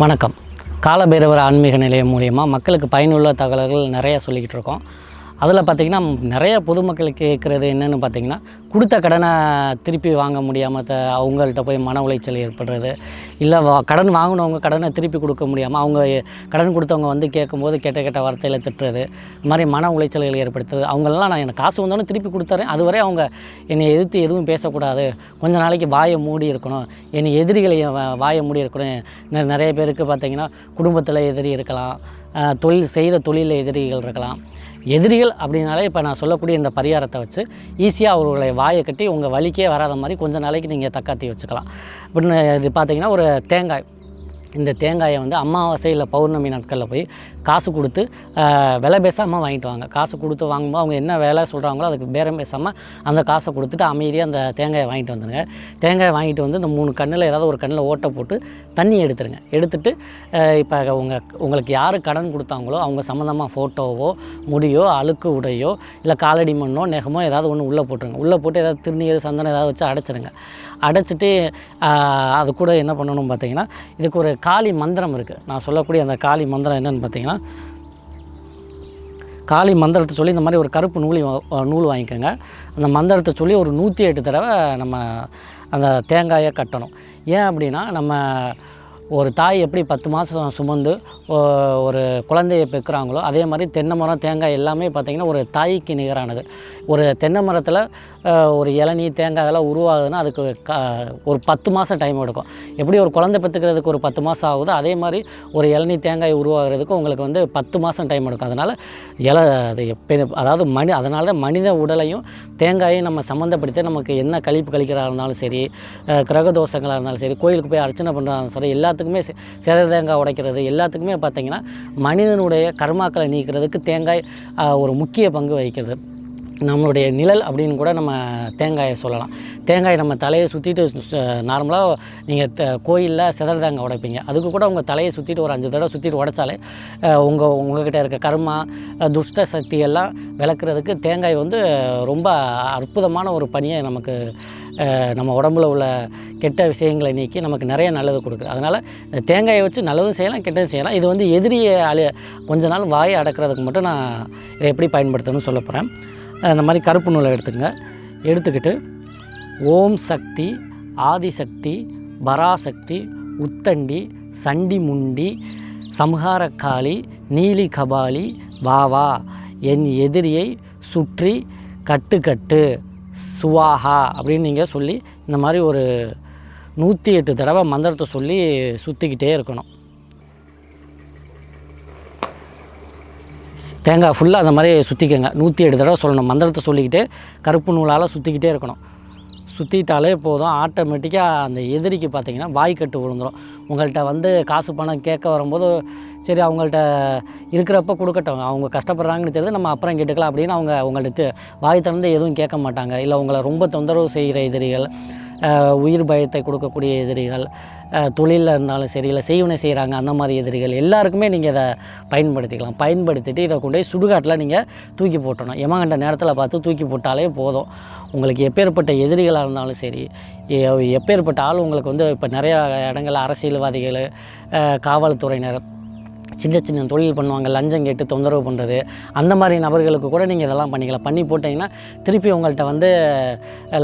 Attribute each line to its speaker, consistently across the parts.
Speaker 1: வணக்கம். காலபைரவர் ஆன்மீக நிலையம் மூலிமா மக்களுக்கு பயனுள்ள தகவல்கள் நிறையா சொல்லிக்கிட்டு இருக்கோம். அதில் பார்த்திங்கன்னா நிறைய பொதுமக்களுக்கு கேட்குறது என்னென்னு பார்த்திங்கன்னா, கொடுத்த கடனை திருப்பி வாங்க முடியாமல் அவங்கள்ட்ட போய் மன உளைச்சல் ஏற்படுறது, இல்லை கடன் வாங்கினவங்க கடனை திருப்பி கொடுக்க முடியாமல் அவங்க கடன் கொடுத்தவங்க வந்து கேட்கும்போது கெட்ட வார்த்தையில் திட்டுறது, இந்த மாதிரி மன உளைச்சல்கள் ஏற்படுத்துறது. அவங்களெல்லாம் நான் எனக்கு காசு வந்தோன்னே திருப்பி கொடுத்துறேன், அதுவரை அவங்க என்னை எதிர்த்து எதுவும் பேசக்கூடாது, கொஞ்ச நாளைக்கு வாயை மூடி இருக்கணும், என்னை எதிரிகளை வாயை மூடி இருக்கணும். நிறைய பேருக்கு பார்த்திங்கன்னா குடும்பத்தில் எதிரி இருக்கலாம், செய்கிற தொழிலில் எதிரிகள் இருக்கலாம். எதிரிகள் அப்படின்னாலே இப்போ நான் சொல்லக்கூடிய இந்த பரிகாரத்தை வச்சு ஈஸியாக அவர்களை வாயை கட்டி உங்கள் வலிக்கே வராத மாதிரி கொஞ்சம் நாளைக்கு நீங்கள் தக்காத்தி வச்சுக்கலாம். அப்படின்னு இது பார்த்திங்கன்னா, ஒரு தேங்காய், இந்த தேங்காயை வந்து அமாவாசை இல்லை பௌர்ணமி நாட்களில் போய் காசு கொடுத்து விலை பேசாமல் வாங்கிட்டு வாங்க. காசு கொடுத்து வாங்கும்போது அவங்க என்ன வேலை சொல்கிறாங்களோ அதுக்கு பேரம் பேசாமல் அந்த காசை கொடுத்துட்டு அமைதியாக அந்த தேங்காயை வாங்கிட்டு வந்துடுங்க. தேங்காயை வாங்கிட்டு வந்து இந்த 3 கண்ணில் ஏதாவது ஒரு கண்ணில் ஓட்டை போட்டு தண்ணி எடுத்துருங்க. எடுத்துட்டு இப்போ உங்களுக்கு யார் கடன் கொடுத்தாங்களோ அவங்க சம்மந்தமாக ஃபோட்டோவோ, முடியோ, அழுக்கு உடையோ, இல்லை காலடி மண்ணோ, நெகமோ ஏதாவது ஒன்று உள்ளே போட்டுருங்க. உள்ளே போட்டு ஏதாவது திருநீர், சந்தனம் ஏதாவது வச்சு அடைச்சிருங்க. அடைச்சிட்டு அது கூட என்ன பண்ணணும் பார்த்திங்கன்னா, இதுக்கு ஒரு காளி மந்திரம் இருக்குது. நான் சொல்லக்கூடிய அந்த காளி மந்திரம் என்னென்னு பார்த்திங்கன்னா, காளி மந்திரத்தை சொல்லி இந்த மாதிரி ஒரு கருப்பு நூல் வாங்கிக்கோங்க. அந்த மந்திரத்தை சொல்லி ஒரு 108 தடவை நம்ம அந்த தேங்காயை கட்டணும். ஏன் அப்படின்னா, நம்ம ஒரு தாய் எப்படி 10 மாதம் சுமந்து ஒரு குழந்தையை பெற்கிறாங்களோ அதே மாதிரி தென்னை மரம், தேங்காய் எல்லாமே பார்த்திங்கன்னா ஒரு தாய்க்கு நிகரானது. ஒரு தென்னை மரத்தில் ஒரு இளநீ, தேங்காய் அதெல்லாம் உருவாகுதுன்னா அதுக்கு ஒரு 10 மாதம் டைம் எடுக்கும். எப்படி ஒரு குழந்தை பெற்றுக்கிறதுக்கு ஒரு 10 மாதம் ஆகுதோ அதே மாதிரி ஒரு இளநீ, தேங்காய் உருவாகிறதுக்கு உங்களுக்கு வந்து 10 மாதம் டைம் எடுக்கும். அதனால் அதாவது அதனால தான் மனித உடலையும் தேங்காயும் நம்ம சம்மந்தப்படுத்தி நமக்கு என்ன கழிப்பு கழிக்கிறதா இருந்தாலும் சரி, கிரக தோஷங்களாக இருந்தாலும் சரி, கோயிலுக்கு போய் அர்ச்சனை பண்ணுறாலும் சரி, எல்லாத்துக்குமே சிறை தேங்காய் உடைக்கிறது எல்லாத்துக்குமே பார்த்திங்கன்னா மனிதனுடைய கர்மாக்களை நீக்கிறதுக்கு தேங்காய் ஒரு முக்கிய பங்கு வகிக்கிறது. நம்மளுடைய நிழல் அப்படின்னு கூட நம்ம தேங்காயை சொல்லலாம். தேங்காய் நம்ம தலையை சுற்றிட்டு நார்மலாக நீங்கள் கோயிலில் சிதற தேங்காய் உடைப்பீங்க, அதுக்கு கூட உங்கள் தலையை சுற்றிட்டு ஒரு 5 தடவை சுற்றிட்டு உடைச்சாலே உங்கள்கிட்ட இருக்க கர்மா, துஷ்ட சக்தி எல்லாம் விளக்குறதுக்கு தேங்காய் வந்து ரொம்ப அற்புதமான ஒரு பணியை நமக்கு நம்ம உடம்புல உள்ள கெட்ட விஷயங்களை நீக்கி நமக்கு நிறைய நல்லது கொடுக்குது. அதனால் இந்த தேங்காயை வச்சு நல்லதும் செய்யலாம், கெட்டதும் செய்யலாம். இது வந்து எதிரியை கொஞ்ச நாள் வாயை அடக்கிறதுக்கு மட்டும் நான் இதை எப்படி பயன்படுத்தணும்னு சொல்ல போகிறேன். இந்த மாதிரி கருப்பு நூலை எடுத்துக்கிட்டு ஓம் சக்தி, ஆதிசக்தி, பராசக்தி, உத்தண்டி, சண்டி முண்டி, சம்ஹாரக்காளி, நீலி கபாலி, வாவா, என் எதிரியை சுற்றி கட்டு சுவாஹா அப்படின்னு நீங்கள் சொல்லி இந்த மாதிரி ஒரு 108 தடவை மந்திரத்தை சொல்லி சுற்றிக்கிட்டே இருக்கணும். தேங்காய் ஃபுல்லாக அந்த மாதிரி சுற்றிக்கங்க. 108 தடவை சொல்லணும். மந்திரத்தை சொல்லிக்கிட்டு கருப்பு நூலால் சுற்றிக்கிட்டே இருக்கணும். சுற்றிட்டாலே போதும், ஆட்டோமேட்டிக்காக அந்த எதிரிக்கு பார்த்திங்கன்னா வாய்க்கட்டு விழுந்துடும். உங்கள்கிட்ட வந்து காசு பணம் கேட்க வரும்போது சரி அவங்கள்ட்ட இருக்கிறப்ப கொடுக்கட்டும், அவங்க கஷ்டப்படுறாங்கன்னு தெரியுது, நம்ம அப்புறம் கேட்டுக்கலாம் அப்படின்னு அவங்க உங்கள்கிட்ட வாய் திறந்து எதுவும் கேட்க மாட்டாங்க. இல்லை உங்களை ரொம்ப தொந்தரவு செய்கிற எதிரிகள், உயிர் பயத்தை கொடுக்கக்கூடிய எதிரிகள், தொழிலில் இருந்தாலும் சரி, இல்லை செய்வினை செய்கிறாங்க அந்த மாதிரி எதிரிகள் எல்லாருக்குமே நீங்கள் இதை பயன்படுத்திக்கலாம். பயன்படுத்திட்டு இதை கொண்டு போய் சுடுகாட்டில் நீங்கள் தூக்கி போட்டணும். யமகண்ட நேரத்தில் பார்த்து தூக்கி போட்டாலே போதும். உங்களுக்கு எப்பேற்பட்ட எதிரிகளாக இருந்தாலும் சரி, எப்பேற்பட்ட ஆள் உங்களுக்கு வந்து இப்போ நிறையா இடங்களில் அரசியல்வாதிகள், காவல்துறையினர், சின்ன தொழில் பண்ணுவாங்க, லஞ்சம் கேட்டு தொந்தரவு பண்ணுறது, அந்த மாதிரி நபர்களுக்கு கூட நீங்கள் இதெல்லாம் பண்ணிக்கலாம். பண்ணி போட்டிங்கன்னா திருப்பி உங்கள்கிட்ட வந்து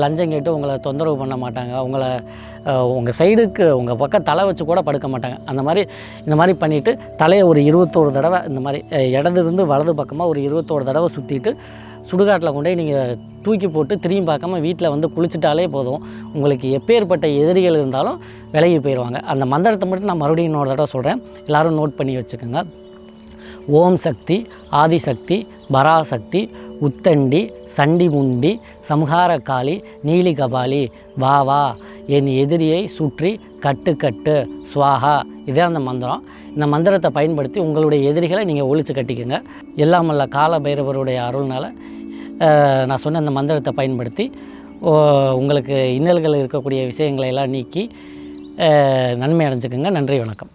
Speaker 1: லஞ்சம் கேட்டு உங்களை தொந்தரவு பண்ண மாட்டாங்க. உங்கள் சைடுக்கு உங்கள் பக்கம் தலை வச்சு கூட படுக்க மாட்டாங்க. இந்த மாதிரி பண்ணிவிட்டு தலையை ஒரு 21 தடவை இந்த மாதிரி இடதுலேருந்து வலது பக்கமாக ஒரு 21 தடவை சுற்றிட்டு சுடுகாட்டில் கொண்டு போய் நீங்கள் தூக்கி போட்டு திரும்பி பார்க்காம வீட்டில் வந்து குளிச்சுட்டாலே போதும். உங்களுக்கு எப்பேற்பட்ட எதிரிகள் இருந்தாலும் விலகி போயிடுவாங்க. அந்த மந்திரத்தை மட்டும் நான் மறுபடியும் இன்னொரு தடவை சொல்கிறேன், எல்லோரும் நோட் பண்ணி வச்சுக்கோங்க. ஓம் சக்தி, ஆதிசக்தி, பராசக்தி, உத்தண்டி, சண்டி முண்டி, சம்ஹாரக்காளி, நீலி கபாலி, வாவா, என் எதிரியை சுற்றி கட்டு ஸ்வாஹா. இதே அந்த மந்திரம். இந்த மந்திரத்தை பயன்படுத்தி உங்களுடைய எதிரிகளை நீங்கள் ஒழிச்சு கட்டிக்கோங்க. எல்லாம் வல்ல கால பைரவருடைய அருள்னால் நான் சொன்ன அந்த மந்திரத்தை பயன்படுத்தி உங்களுக்கு இன்னல்கள் இருக்கக்கூடிய விஷயங்களை எல்லாம் நீக்கி நன்மை அடைஞ்சுக்கோங்க. நன்றி, வணக்கம்.